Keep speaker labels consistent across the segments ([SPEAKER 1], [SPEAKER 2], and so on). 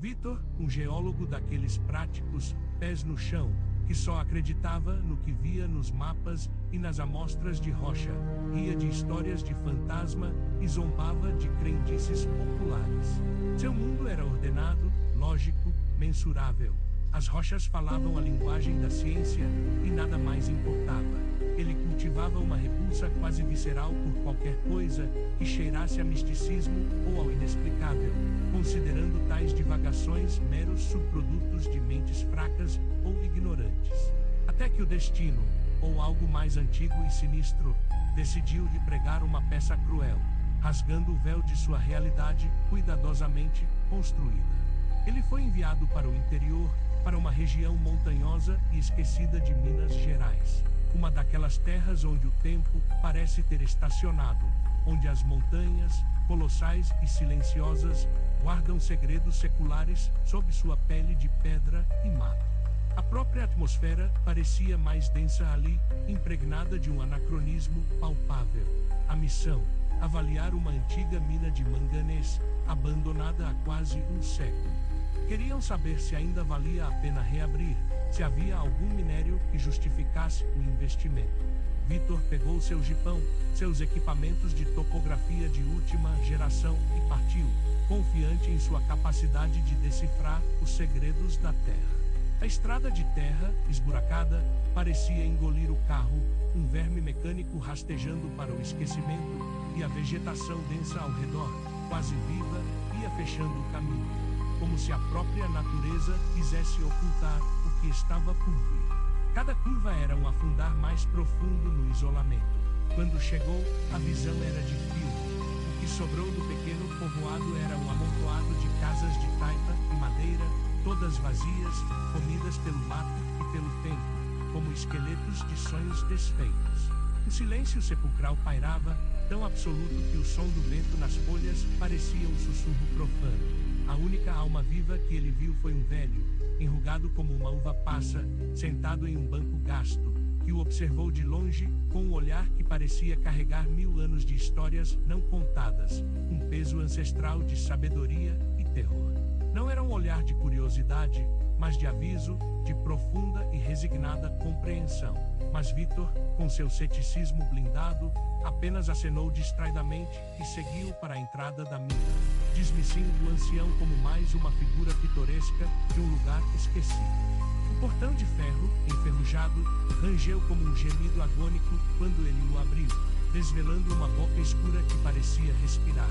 [SPEAKER 1] Vitor, um geólogo daqueles práticos, pés no chão, que só acreditava no que via nos mapas e nas amostras de rocha, ria de histórias de fantasma e zombava de crendices populares. Seu mundo era ordenado, lógico, mensurável. As rochas falavam a linguagem da ciência e nada mais importava. Ele cultivava uma repulsa quase visceral por qualquer coisa que cheirasse a misticismo ou ao inexplicável, considerando tais divagações meros subprodutos de mentes fracas ou ignorantes. Até que o destino, ou algo mais antigo e sinistro, decidiu lhe pregar uma peça cruel, rasgando o véu de sua realidade cuidadosamente construída. Ele foi enviado para o interior, para uma região montanhosa e esquecida de Minas Gerais. Uma daquelas terras onde o tempo parece ter estacionado, onde as montanhas, colossais e silenciosas, guardam segredos seculares sob sua pele de pedra e mato. A própria atmosfera parecia mais densa ali, impregnada de um anacronismo palpável. A missão: avaliar uma antiga mina de manganês, abandonada há quase um século. Queriam saber se ainda valia a pena reabrir, se havia algum minério que justificasse o investimento. Vitor pegou seu jipão, seus equipamentos de topografia de última geração e partiu, confiante em sua capacidade de decifrar os segredos da terra. A estrada de terra, esburacada, parecia engolir o carro, um verme mecânico rastejando para o esquecimento, e a vegetação densa ao redor, quase viva, ia fechando o caminho, como se a própria natureza quisesse ocultar o que estava por vir. Cada curva era um afundar mais profundo no isolamento. Quando chegou, a visão era de filme. O que sobrou do pequeno povoado era um amontoado de casas de taipa e madeira, todas vazias, comidas pelo mato e pelo tempo, como esqueletos de sonhos desfeitos. O silêncio sepulcral pairava, tão absoluto que o som do vento nas folhas parecia um sussurro profano. A única alma viva que ele viu foi um velho, enrugado como uma uva passa, sentado em um banco gasto, que o observou de longe, com um olhar que parecia carregar 1000 anos de histórias não contadas, um peso ancestral de sabedoria e terror. Não era um olhar de curiosidade, mas de aviso, de profunda e resignada compreensão. Mas Vitor, com seu ceticismo blindado, apenas acenou distraidamente e seguiu para a entrada da mina, dismissando o ancião como mais uma figura pitoresca de um lugar esquecido. O portão de ferro, enferrujado, rangeu como um gemido agônico quando ele o abriu, desvelando uma boca escura que parecia respirar.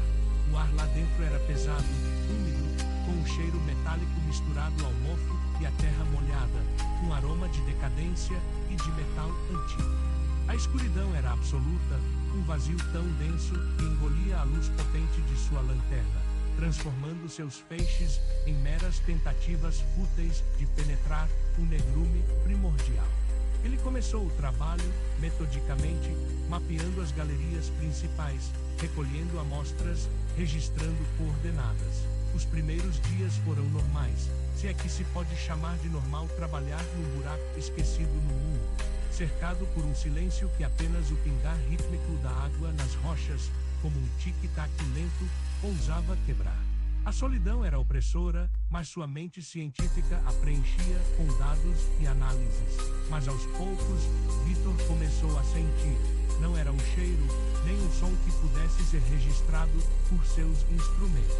[SPEAKER 1] O ar lá dentro era pesado, úmido, com um cheiro metálico misturado ao mofo e à terra molhada, um aroma de decadência e de metal antigo. A escuridão era absoluta, um vazio tão denso que engolia a luz potente de sua lanterna, transformando seus feixes em meras tentativas fúteis de penetrar o negrume primordial. Ele começou o trabalho, metodicamente, mapeando as galerias principais, recolhendo amostras, registrando coordenadas. Os primeiros dias foram normais, se é que se pode chamar de normal trabalhar num buraco esquecido no mundo, cercado por um silêncio que apenas o pingar rítmico da água nas rochas, como um tic-tac lento, ousava quebrar. A solidão era opressora, mas sua mente científica a preenchia com dados e análises. Mas aos poucos, Vitor começou a sentir. Não era um cheiro, nem um som que pudesse ser registrado por seus instrumentos.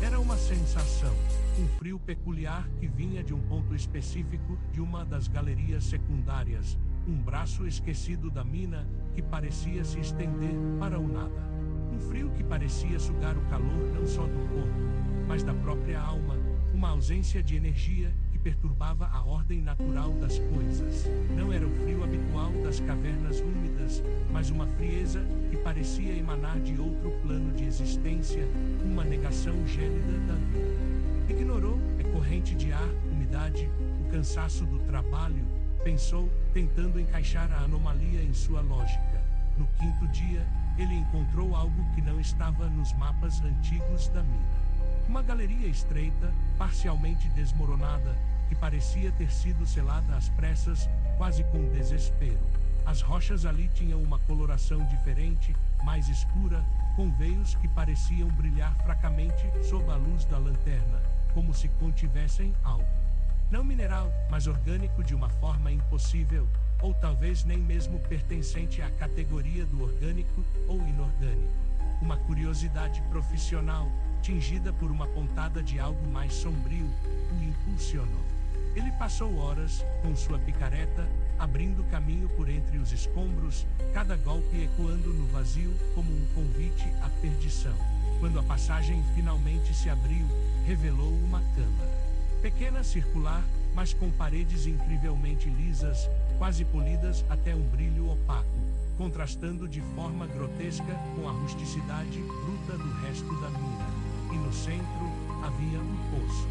[SPEAKER 1] Era uma sensação, um frio peculiar que vinha de um ponto específico de uma das galerias secundárias, um braço esquecido da mina que parecia se estender para o nada. Um frio que parecia sugar o calor não só do corpo, mas da própria alma, uma ausência de energia que perturbava a ordem natural das coisas. Não era o frio habitual das cavernas úmidas, mas uma frieza que parecia emanar de outro plano de existência, uma negação gélida da vida. Ignorou a corrente de ar, umidade, o cansaço do trabalho, pensou, tentando encaixar a anomalia em sua lógica. No quinto dia, ele encontrou algo que não estava nos mapas antigos da mina. Uma galeria estreita, parcialmente desmoronada, que parecia ter sido selada às pressas, quase com desespero. As rochas ali tinham uma coloração diferente, mais escura, com veios que pareciam brilhar fracamente sob a luz da lanterna. como se contivessem algo. Não mineral, mas orgânico de uma forma impossível, ou talvez nem mesmo pertencente à categoria do orgânico ou inorgânico. Uma curiosidade profissional, tingida por uma pontada de algo mais sombrio, o impulsionou. Ele passou horas, com sua picareta, abrindo caminho por entre os escombros, cada golpe ecoando no vazio como um convite à perdição. Quando a passagem finalmente se abriu, revelou uma câmara. Pequena, circular, mas com paredes incrivelmente lisas, quase polidas até um brilho opaco, contrastando de forma grotesca com a rusticidade bruta do resto da mina. E no centro, havia um poço.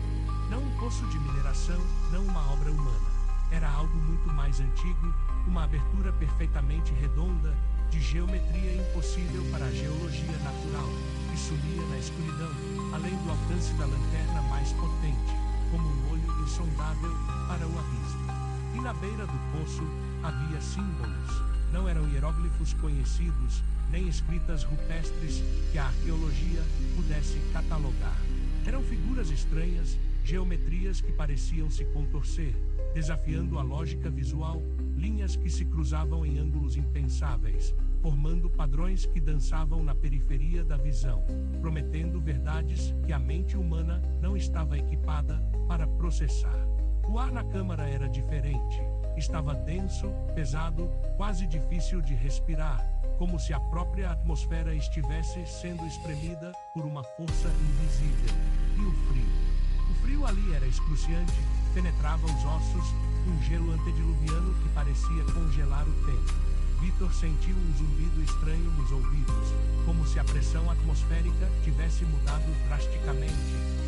[SPEAKER 1] Não um poço de mineração, não uma obra humana. Era algo muito mais antigo, uma abertura perfeitamente redonda, de geometria impossível para a geologia natural, que sumia na escuridão, além do alcance da lanterna mais potente, como um olho insondável para o abismo. E na beira do poço, havia símbolos. Não eram hieróglifos conhecidos, nem escritas rupestres que a arqueologia pudesse catalogar. Eram figuras estranhas, geometrias que pareciam se contorcer, desafiando a lógica visual, linhas que se cruzavam em ângulos impensáveis, formando padrões que dançavam na periferia da visão, prometendo verdades que a mente humana não estava equipada para processar. O ar na câmara era diferente. Estava denso, pesado, quase difícil de respirar, como se a própria atmosfera estivesse sendo espremida por uma força invisível. E o frio? O frio ali era excruciante, penetrava os ossos, um gelo antediluviano que parecia congelar o tempo. Vítor sentiu um zumbido estranho nos ouvidos, como se a pressão atmosférica tivesse mudado drasticamente,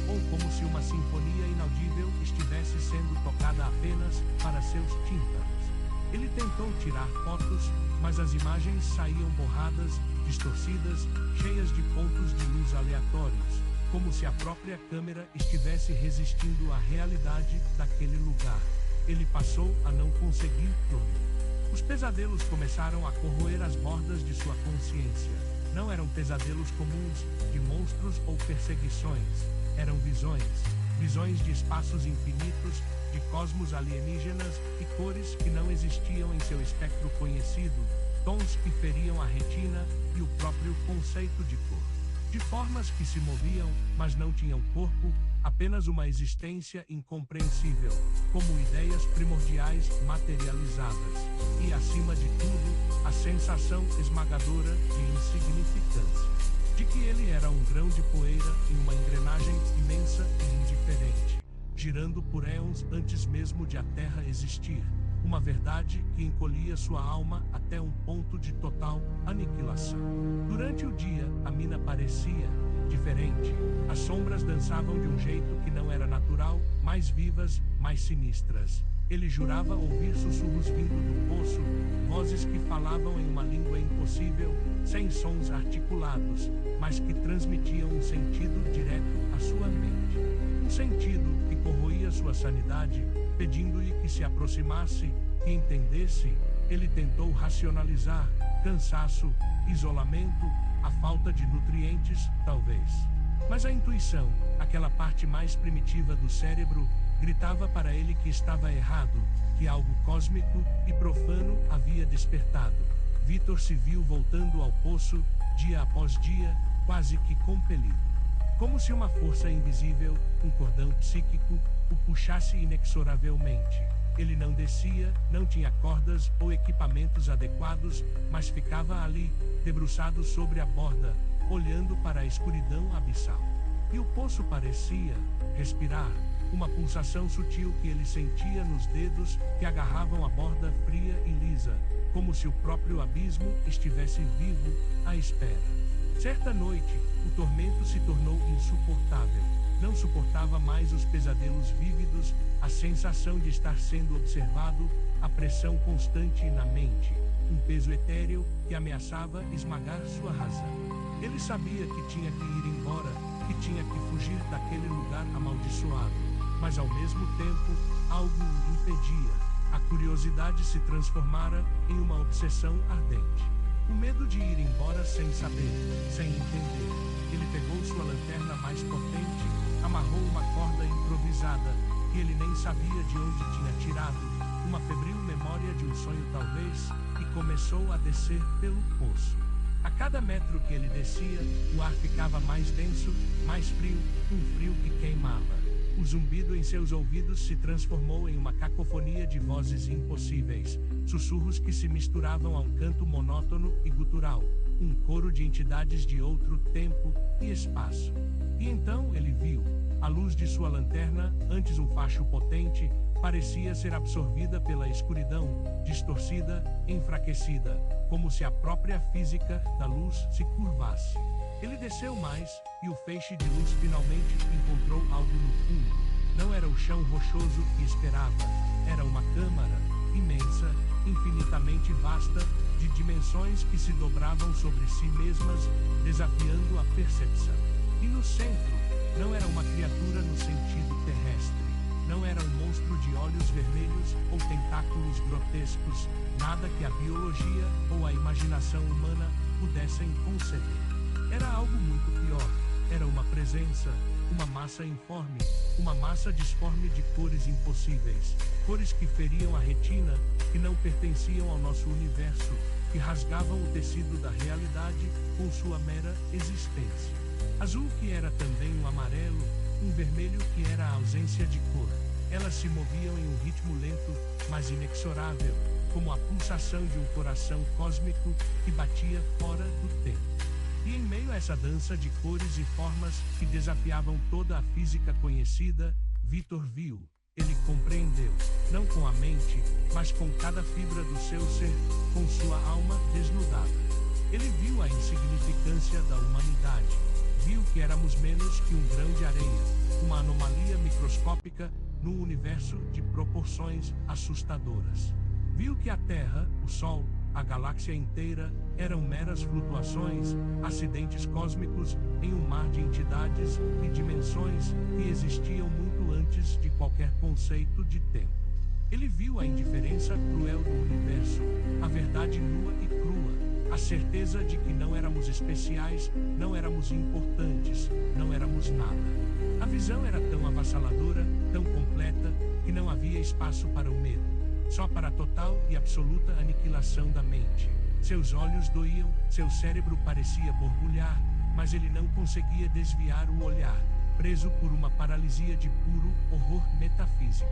[SPEAKER 1] ou como se uma sinfonia inaudível estivesse sendo tocada apenas para seus tímpanos. Ele tentou tirar fotos, mas as imagens saíam borradas, distorcidas, cheias de pontos de luz aleatórios, como se a própria câmera estivesse resistindo à realidade daquele lugar. Ele passou a não conseguir dormir. Os pesadelos começaram a corroer as bordas de sua consciência. Não eram pesadelos comuns, de monstros ou perseguições. Eram visões. Visões de espaços infinitos, de cosmos alienígenas e cores que não existiam em seu espectro conhecido, tons que feriam a retina e o próprio conceito de cor. De formas que se moviam, mas não tinham corpo, apenas uma existência incompreensível, como ideias primordiais materializadas. E, acima de tudo, a sensação esmagadora de insignificância. De que ele era um grão de poeira em uma engrenagem imensa e indiferente, girando por éons antes mesmo de a Terra existir. Uma verdade que encolhia sua alma até um ponto de total aniquilação. Durante o dia, a mina parecia diferente. As sombras dançavam de um jeito que não era natural, mais vivas, mais sinistras. Ele jurava ouvir sussurros vindo do poço, vozes que falavam em uma língua impossível, sem sons articulados, mas que transmitiam um sentido direto à sua mente. Um sentido que corroía sua sanidade, pedindo-lhe que se aproximasse, que entendesse. Ele tentou racionalizar: cansaço, isolamento, a falta de nutrientes, talvez. Mas a intuição, aquela parte mais primitiva do cérebro, gritava para ele que estava errado, que algo cósmico e profano havia despertado. Vítor se viu voltando ao poço, dia após dia, quase que compelido. Como se uma força invisível, um cordão psíquico, o puxasse inexoravelmente. Ele não descia, não tinha cordas ou equipamentos adequados, mas ficava ali, debruçado sobre a borda, olhando para a escuridão abissal. E o poço parecia respirar, uma pulsação sutil que ele sentia nos dedos que agarravam a borda fria e lisa, como se o próprio abismo estivesse vivo, à espera. Certa noite, o tormento se tornou insuportável. Não suportava mais os pesadelos vívidos, a sensação de estar sendo observado, a pressão constante na mente, um peso etéreo que ameaçava esmagar sua razão. Ele sabia que tinha que ir embora, que tinha que fugir daquele lugar amaldiçoado, mas ao mesmo tempo, algo o impedia. A curiosidade se transformara em uma obsessão ardente. O medo de ir embora sem saber, sem entender. Ele pegou sua lanterna mais potente, amarrou uma corda improvisada, que ele nem sabia de onde tinha tirado, uma febril memória de um sonho talvez, e começou a descer pelo poço. A cada metro que ele descia, o ar ficava mais denso, mais frio, um frio que queimava. O zumbido em seus ouvidos se transformou em uma cacofonia de vozes impossíveis, sussurros que se misturavam a um canto monótono e gutural, um coro de entidades de outro tempo e espaço. E então ele viu. A luz de sua lanterna, antes um facho potente, parecia ser absorvida pela escuridão, distorcida, enfraquecida, como se a própria física da luz se curvasse. Ele desceu mais, e o feixe de luz finalmente encontrou algo no fundo. Não era o chão rochoso que esperava, era uma câmara, imensa, infinitamente vasta, de dimensões que se dobravam sobre si mesmas, desafiando a percepção. E no centro, não era uma criatura no sentido terrestre. Não era um monstro de olhos vermelhos ou tentáculos grotescos, nada que a biologia ou a imaginação humana pudessem conceber. Era algo muito pior. Era uma presença, uma massa informe, uma massa disforme de cores impossíveis, cores que feriam a retina, que não pertenciam ao nosso universo, que rasgavam o tecido da realidade com sua mera existência. Azul que era também um amarelo, um vermelho que era a ausência de cor. Elas se moviam em um ritmo lento, mas inexorável, como a pulsação de um coração cósmico que batia fora do tempo. E em meio a essa dança de cores e formas que desafiavam toda a física conhecida, Vitor viu. Ele compreendeu, não com a mente, mas com cada fibra do seu ser, com sua alma desnudada. Ele viu a insignificância da humanidade. Viu que éramos menos que um grão de areia, uma anomalia microscópica num universo de proporções assustadoras. Viu que a Terra, o Sol, a galáxia inteira, eram meras flutuações, acidentes cósmicos, em um mar de entidades e dimensões que existiam muito antes de qualquer conceito de tempo. Ele viu a indiferença cruel do universo, a verdade nua e crua, a certeza de que não éramos especiais, não éramos importantes, não éramos nada. A visão era tão avassaladora, tão completa, que não havia espaço para o medo, só para a total e absoluta aniquilação da mente. Seus olhos doíam, seu cérebro parecia borbulhar, mas ele não conseguia desviar o olhar, preso por uma paralisia de puro horror metafísico.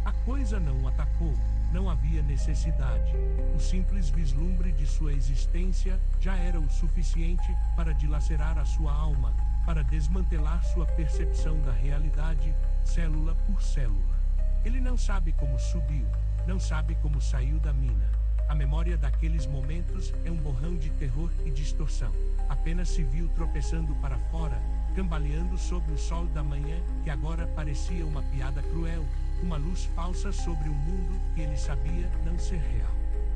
[SPEAKER 1] A coisa não o atacou, não havia necessidade. O simples vislumbre de sua existência já era o suficiente para dilacerar a sua alma, para desmantelar sua percepção da realidade, célula por célula. Ele não sabe como subiu, não sabe como saiu da mina. A memória daqueles momentos é um borrão de terror e distorção. Apenas se viu tropeçando para fora, cambaleando sob o sol da manhã, que agora parecia uma piada cruel, uma luz falsa sobre um mundo que ele sabia não ser real.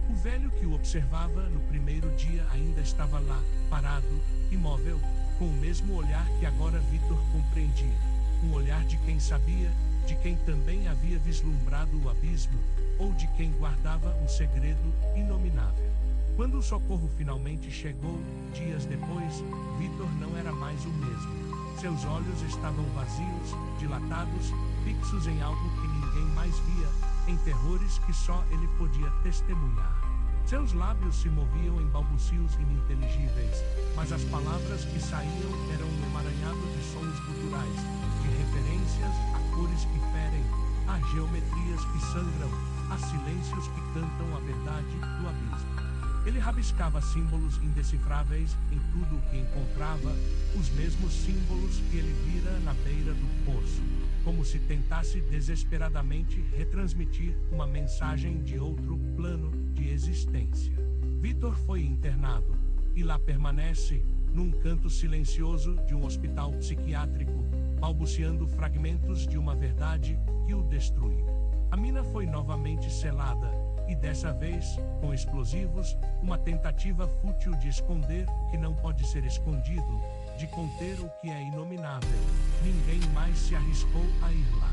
[SPEAKER 1] O velho que o observava no primeiro dia ainda estava lá, parado, imóvel, com o mesmo olhar que agora Vitor compreendia. Um olhar de quem sabia, de quem também havia vislumbrado o abismo, ou de quem guardava um segredo inominável. Quando o socorro finalmente chegou, dias depois, Vitor não era mais o mesmo. Seus olhos estavam vazios, dilatados, fixos em algo que ninguém mais via, em terrores que só ele podia testemunhar. Seus lábios se moviam em balbucios ininteligíveis, mas as palavras que saíam eram um emaranhado de sons guturais, de referências a cores que ferem, a geometrias que sangram, a silêncios que cantam a verdade do abismo. Ele rabiscava símbolos indecifráveis em tudo o que encontrava, os mesmos símbolos que ele vira na beira do poço, como se tentasse desesperadamente retransmitir uma mensagem de outro plano de existência. Vitor foi internado, e lá permanece, num canto silencioso de um hospital psiquiátrico, balbuciando fragmentos de uma verdade que o destruiu. A mina foi novamente selada, e dessa vez, com explosivos, uma tentativa fútil de esconder o que não pode ser escondido, de conter o que é inominável. Ninguém mais se arriscou a ir lá.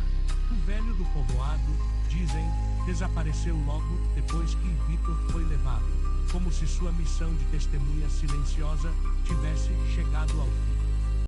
[SPEAKER 1] O velho do povoado, dizem, desapareceu logo depois que Vitor foi levado. como se sua missão de testemunha silenciosa tivesse chegado ao fim.